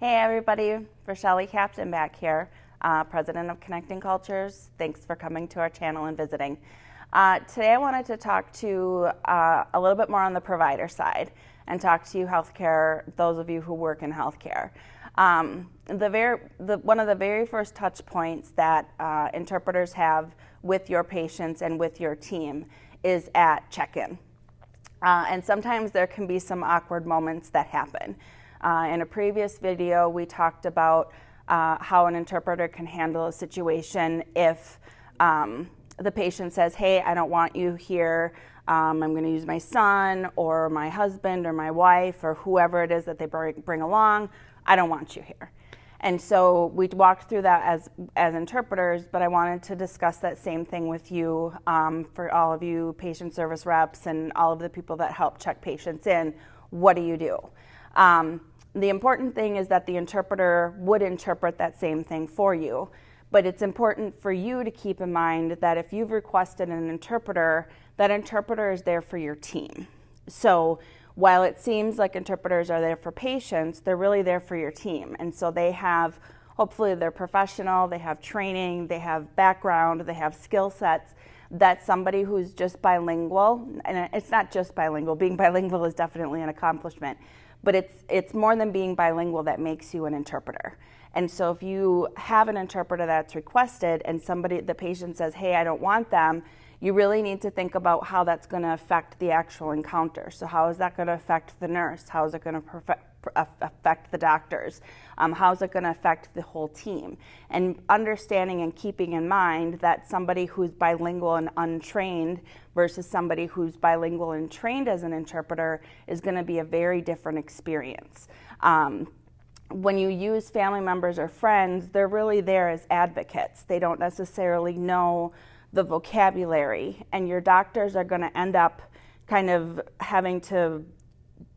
Hey everybody, Rashelle Captain back here, President of Connecting Cultures. Thanks for coming to our channel and visiting. Today I wanted to talk to a little bit more on the provider side and talk to you healthcare, those of you who work in healthcare. One of the very first touch points that interpreters have with your patients and with your team is at check-in. And sometimes there can be some awkward moments that happen. In a previous video, we talked about how an interpreter can handle a situation if the patient says, hey, I don't want you here, I'm going to use my son or my husband or my wife or whoever it is that they bring along, I don't want you here. And so we walked through that as interpreters, but I wanted to discuss that same thing with you for all of you patient service reps and all of the people that help check patients in. What do you do? The important thing is that the interpreter would interpret that same thing for you, but it's important for you to keep in mind that if you've requested an interpreter, that interpreter is there for your team. So while it seems like interpreters are there for patients, they're really there for your team. And so they have, hopefully they're professional, they have training, they have background, they have skill sets that somebody who's just bilingual, and it's not just bilingual, being bilingual is definitely an accomplishment, but it's more than being bilingual that makes you an interpreter. And so if you have an interpreter that's requested and the patient says, hey, I don't want them, you really need to think about how that's going to affect the actual encounter. So how is that going to affect the nurse? How is it going to affect the doctors? How is it going to affect the whole team? And understanding and keeping in mind that somebody who's bilingual and untrained versus somebody who's bilingual and trained as an interpreter is going to be a very different experience. When you use family members or friends, they're really there as advocates. They don't necessarily know the vocabulary, and your doctors are going to end up kind of having to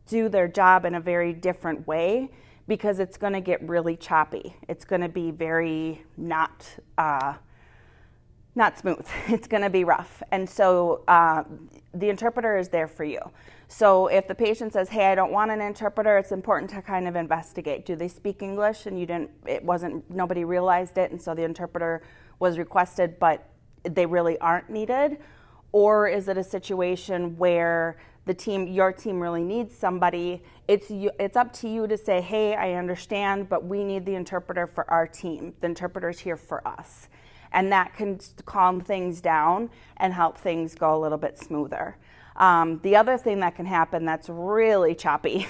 do their job in a very different way because it's going to get really choppy. It's going to be very not smooth. It's going to be rough. And so the interpreter is there for you. So if the patient says, hey, I don't want an interpreter, it's important to kind of investigate. Do they speak English and nobody realized it, and so the interpreter was requested, but they really aren't needed? Or is it a situation where your team really needs somebody? It's up to you to say, hey, I understand, but we need the interpreter for our team. The interpreter's here for us. And that can calm things down and help things go a little bit smoother. The other thing that can happen that's really choppy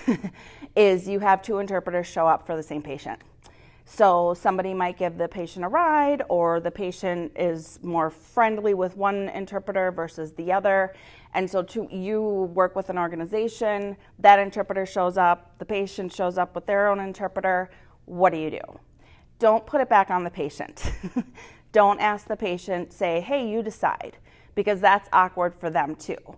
is you have two interpreters show up for the same patient. So somebody might give the patient a ride, or the patient is more friendly with one interpreter versus the other. And so you work with an organization, that interpreter shows up, the patient shows up with their own interpreter. What do? Don't put it back on the patient. Don't ask the patient, say, hey, you decide, because that's awkward for them too.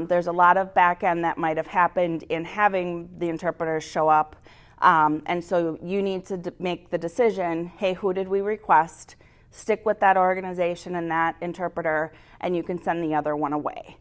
There's a lot of back end that might have happened in having the interpreters show up. And so you need to make the decision, hey, who did we request? Stick with that organization and that interpreter, and you can send the other one away.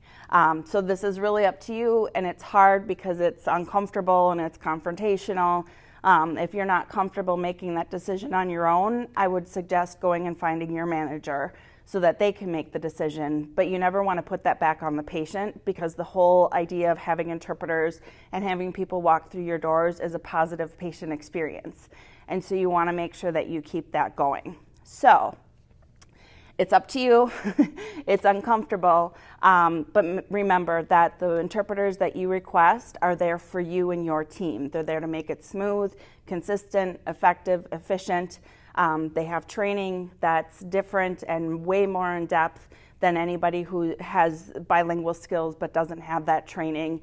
So this is really up to you, and it's hard because it's uncomfortable and it's confrontational. If you're not comfortable making that decision on your own, I would suggest going and finding your manager so that they can make the decision. But you never want to put that back on the patient, because the whole idea of having interpreters and having people walk through your doors is a positive patient experience. And so you want to make sure that you keep that going. So it's up to you. It's uncomfortable. But remember that the interpreters that you request are there for you and your team. They're there to make it smooth, consistent, effective, efficient. They have training that's different and way more in depth than anybody who has bilingual skills but doesn't have that training.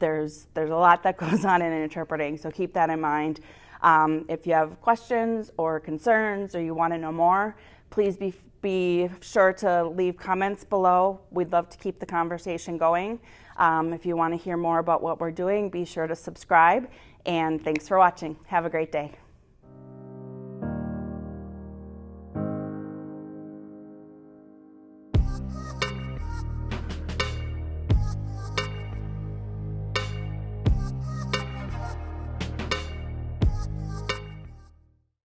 There's a lot that goes on in interpreting, so keep that in mind. If you have questions or concerns or you want to know more, please be sure to leave comments below. We'd love to keep the conversation going. If you want to hear more about what we're doing, be sure to subscribe. And thanks for watching. Have a great day.